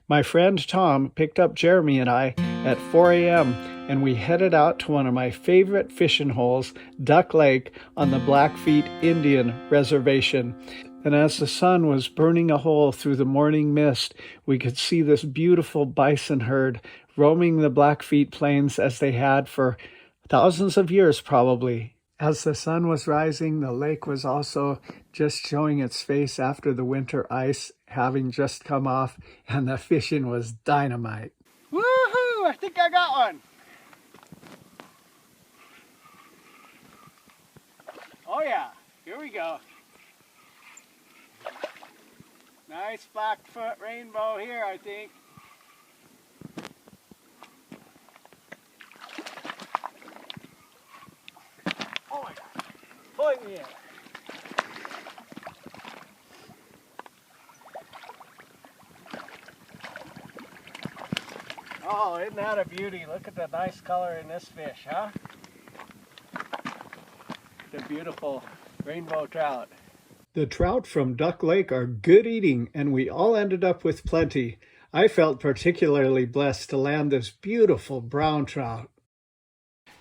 My friend Tom picked up Jeremy and I at 4 a.m. and we headed out to one of my favorite fishing holes, Duck Lake, on the Blackfeet Indian Reservation. And as the sun was burning a hole through the morning mist, we could see this beautiful bison herd roaming the Blackfeet Plains as they had for thousands of years probably. As the sun was rising, the lake was also just showing its face after the winter ice having just come off, and the fishing was dynamite. Woohoo! I think I got one! Oh yeah, here we go. Nice Blackfoot rainbow here, I think. Oh my God, pulling me in. Oh, isn't that a beauty? Look at the nice color in this fish, huh? The beautiful rainbow trout. The trout from Duck Lake are good eating, and we all ended up with plenty. I felt particularly blessed to land this beautiful brown trout.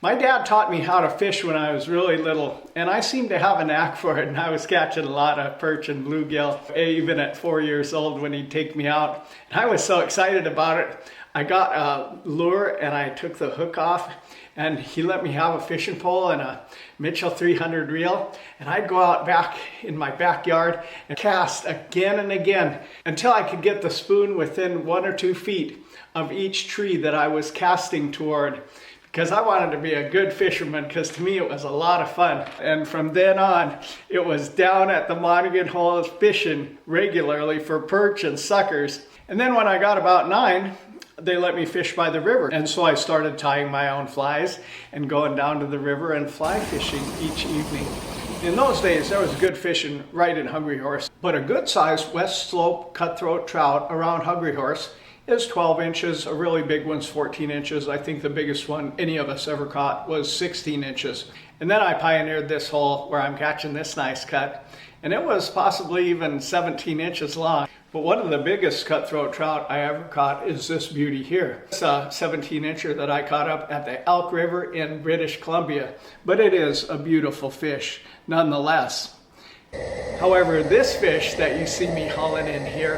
My dad taught me how to fish when I was really little, and I seemed to have a knack for it, and I was catching a lot of perch and bluegill, even at 4 years old when he'd take me out. And I was so excited about it. I got a lure and I took the hook off, and he let me have a fishing pole and a Mitchell 300 reel, and I'd go out back in my backyard and cast again and again until I could get the spoon within 1 or 2 feet of each tree that I was casting toward, because I wanted to be a good fisherman, because to me it was a lot of fun. And from then on, it was down at the Monaghan holes fishing regularly for perch and suckers. And then when I got about 9, they let me fish by the river. And so I started tying my own flies and going down to the river and fly fishing each evening. In those days, there was good fishing right in Hungry Horse. But a good sized West Slope cutthroat trout around Hungry Horse is 12 inches. A really big one's 14 inches. I think the biggest one any of us ever caught was 16 inches. And then I pioneered this hole where I'm catching this nice cut. And it was possibly even 17 inches long. But one of the biggest cutthroat trout I ever caught is this beauty here. It's a 17-incher that I caught up at the Elk River in British Columbia. But it is a beautiful fish nonetheless. However, this fish that you see me hauling in here,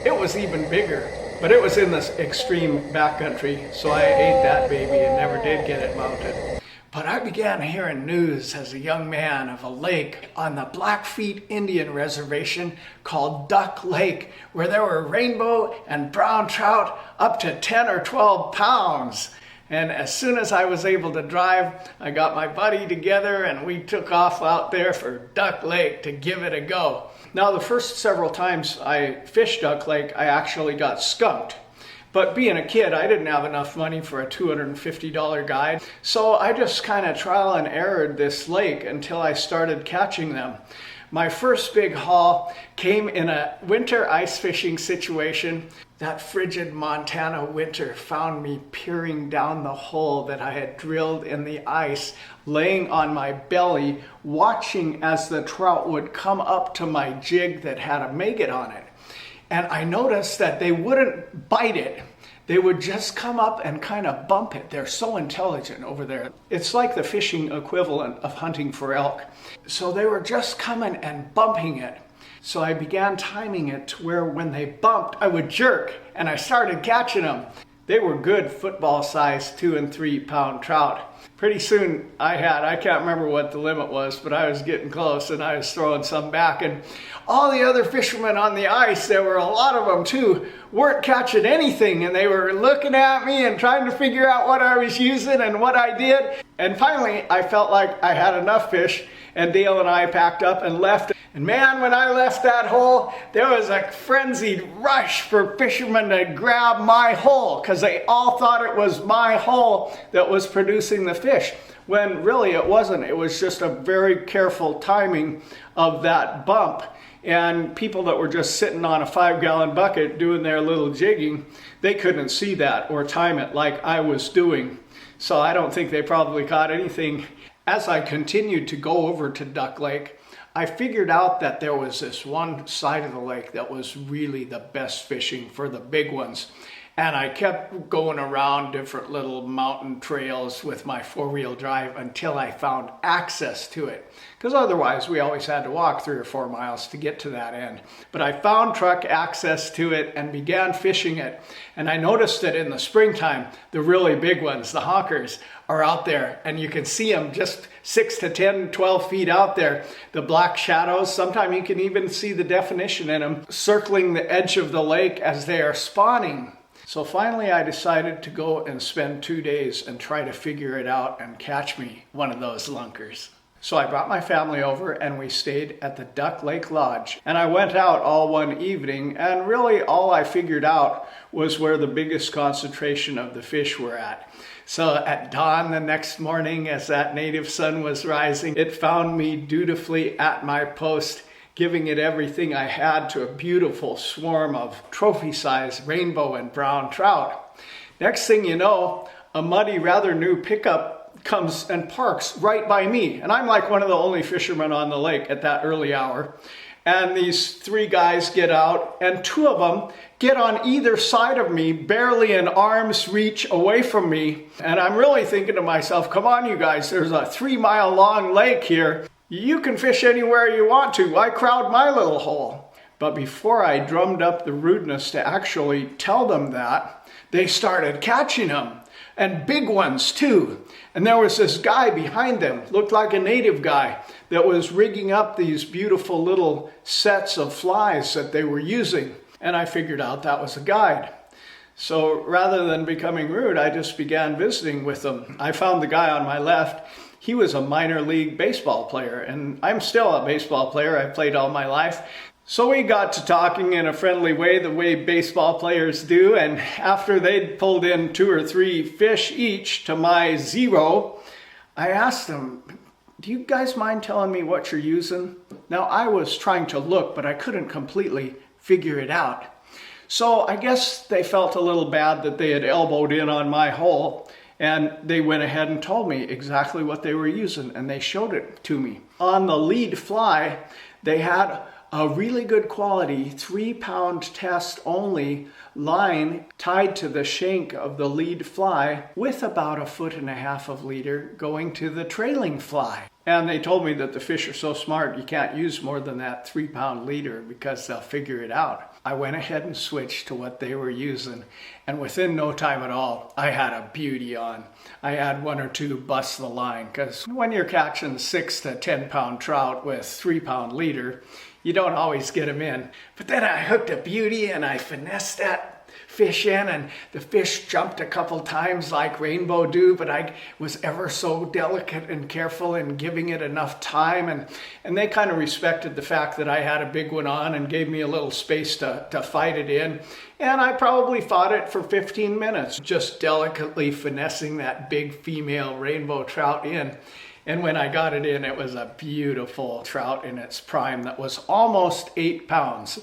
it was even bigger. But it was in this extreme backcountry, so I ate that baby and never did get it mounted. But I began hearing news as a young man of a lake on the Blackfeet Indian Reservation called Duck Lake, where there were rainbow and brown trout up to 10 or 12 pounds. And as soon as I was able to drive, I got my buddy together and we took off out there for Duck Lake to give it a go. Now, the first several times I fished Duck Lake, I actually got skunked. But being a kid, I didn't have enough money for a $250 guide. So I just kind of trial and errored this lake until I started catching them. My first big haul came in a winter ice fishing situation. That frigid Montana winter found me peering down the hole that I had drilled in the ice, laying on my belly, watching as the trout would come up to my jig that had a maggot on it. And I noticed that they wouldn't bite it. They would just come up and kind of bump it. They're so intelligent over there. It's like the fishing equivalent of hunting for elk. So they were just coming and bumping it. So I began timing it to where when they bumped, I would jerk, and I started catching them. They were good football-sized 2 and 3 pound trout. Pretty soon I can't remember what the limit was, but I was getting close and I was throwing some back. And all the other fishermen on the ice, there were a lot of them too, weren't catching anything. And they were looking at me and trying to figure out what I was using and what I did. And finally, I felt like I had enough fish, and Dale and I packed up and left. And man, when I left that hole, there was a frenzied rush for fishermen to grab my hole, because they all thought it was my hole that was producing the fish, when really it wasn't. It was just a very careful timing of that bump. And people that were just sitting on a 5-gallon bucket doing their little jigging, they couldn't see that or time it like I was doing. So I don't think they probably caught anything. As I continued to go over to Duck Lake, I figured out that there was this one side of the lake that was really the best fishing for the big ones. And I kept going around different little mountain trails with my four-wheel drive until I found access to it. Because otherwise we always had to walk 3 or 4 miles to get to that end. But I found truck access to it and began fishing it. And I noticed that in the springtime, the really big ones, the honkers, are out there. And you can see them just 6 to 10, 12 feet out there. The black shadows, sometimes you can even see the definition in them, circling the edge of the lake as they are spawning. So finally I decided to go and spend 2 days and try to figure it out and catch me one of those lunkers. So I brought my family over and we stayed at the Duck Lake Lodge. And I went out all one evening, and really all I figured out was where the biggest concentration of the fish were at. So at dawn the next morning, as that native sun was rising, it found me dutifully at my post, giving it everything I had to a beautiful swarm of trophy-sized rainbow and brown trout. Next thing you know, a muddy, rather new pickup comes and parks right by me. And I'm like one of the only fishermen on the lake at that early hour. And these 3 guys get out, and 2 of them get on either side of me, barely an arm's reach away from me. And I'm really thinking to myself, come on, you guys, there's a 3-mile long lake here. You can fish anywhere you want to. Why crowd my little hole? But before I drummed up the rudeness to actually tell them that, they started catching them. And big ones too. And there was this guy behind them, looked like a native guy, that was rigging up these beautiful little sets of flies that they were using. And I figured out that was a guide. So rather than becoming rude, I just began visiting with them. I found the guy on my left. He was a minor league baseball player, and I'm still a baseball player. I've played all my life. So we got to talking in a friendly way, the way baseball players do, and after they'd pulled in 2 or 3 fish each to my 0, I asked them, do you guys mind telling me what you're using? Now I was trying to look, but I couldn't completely figure it out. So I guess they felt a little bad that they had elbowed in on my hole, and they went ahead and told me exactly what they were using, and they showed it to me. On the lead fly, they had a really good quality 3-pound test only line tied to the shank of the lead fly with about 1.5 feet of leader going to the trailing fly. And they told me that the fish are so smart you can't use more than that 3-pound leader because they'll figure it out. I went ahead and switched to what they were using, and within no time at all, I had a beauty on. I had 1 or 2 bust the line, because when you're catching 6 to 10 pound trout with 3-pound leader, you don't always get them in. But then I hooked a beauty and I finessed that fish in, and the fish jumped a couple times like rainbow do, but I was ever so delicate and careful in giving it enough time, and they kind of respected the fact that I had a big one on and gave me a little space to fight it in. And I probably fought it for 15 minutes, just delicately finessing that big female rainbow trout in. And when I got it in, it was a beautiful trout in its prime that was almost 8 pounds.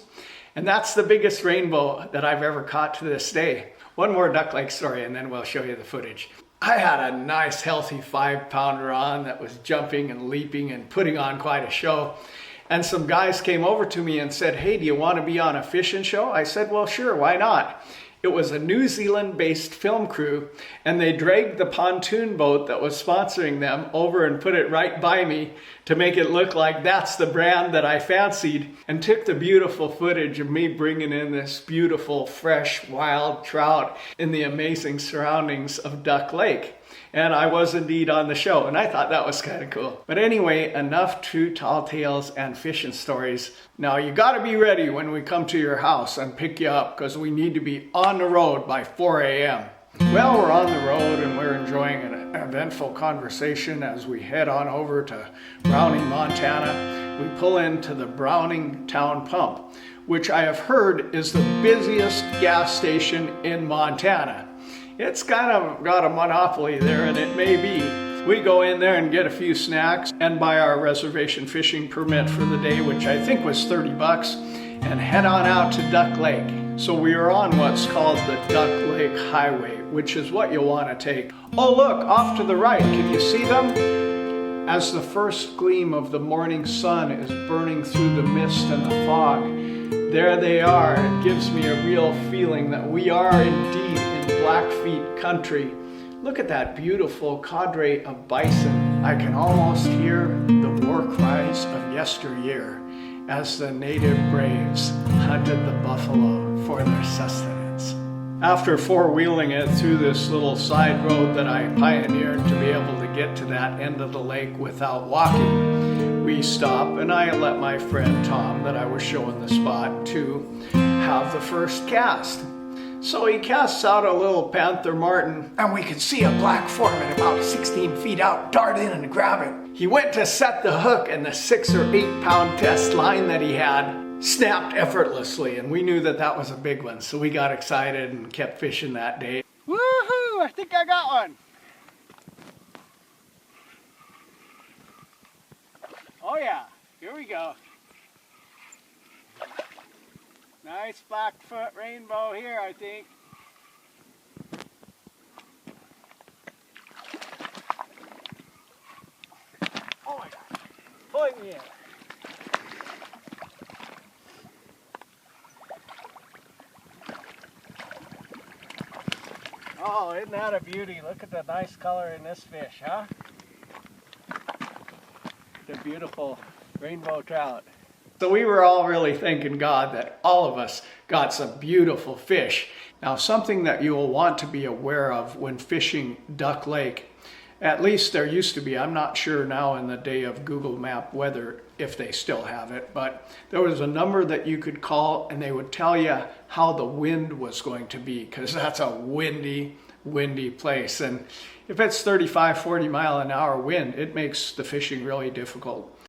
And that's the biggest rainbow that I've ever caught to this day. One more Duck Lake story and then we'll show you the footage. I had a nice healthy 5-pounder on that was jumping and leaping and putting on quite a show. And some guys came over to me and said, hey, do you want to be on a fishing show? I said, well, sure, why not? It was a New Zealand-based film crew, and they dragged the pontoon boat that was sponsoring them over and put it right by me to make it look like that's the brand that I fancied, and took the beautiful footage of me bringing in this beautiful, fresh, wild trout in the amazing surroundings of Duck Lake. And I was indeed on the show, and I thought that was kind of cool. But anyway, enough true tall tales and fishing stories. Now you got to be ready when we come to your house and pick you up, because we need to be on the road by 4 a.m. Well, we're on the road and we're enjoying an eventful conversation as we head on over to Browning, Montana. We pull into the Browning Town Pump, which I have heard is the busiest gas station in Montana. It's kind of got a monopoly there, and it may be. We go in there and get a few snacks and buy our reservation fishing permit for the day, which I think was $30, and head on out to Duck Lake. So we are on what's called the Duck Lake Highway, which is what you'll want to take. Oh look, off to the right, can you see them? As the first gleam of the morning sun is burning through the mist and the fog, there they are. It gives me a real feeling that we are indeed in Blackfeet country. Look at that beautiful cadre of bison. I can almost hear the war cries of yesteryear as the native braves hunted the buffalo for their sustenance. After four-wheeling it through this little side road that I pioneered to be able to get to that end of the lake without walking, we stop and I let my friend Tom, that I was showing the spot to, have the first cast. So he casts out a little panther martin, and we could see a black foreman about 16 feet out dart in and grab it. He went to set the hook, and the 6 or 8 pound test line that he had snapped effortlessly, and we knew that that was a big one, so we got excited and kept fishing that day. Woohoo! I think I got one! Oh yeah, here we go. Nice Blackfoot rainbow here, I think. Oh my God, pulling me in. Oh, isn't that a beauty? Look at the nice color in this fish, huh? The beautiful rainbow trout. So we were all really thanking God that all of us got some beautiful fish. Now, something that you will want to be aware of when fishing Duck Lake, at least there used to be, I'm not sure now in the day of Google Map weather if they still have it, but there was a number that you could call and they would tell you how the wind was going to be, because that's a windy place. And if it's 35, 40 mile an hour wind, it makes the fishing really difficult.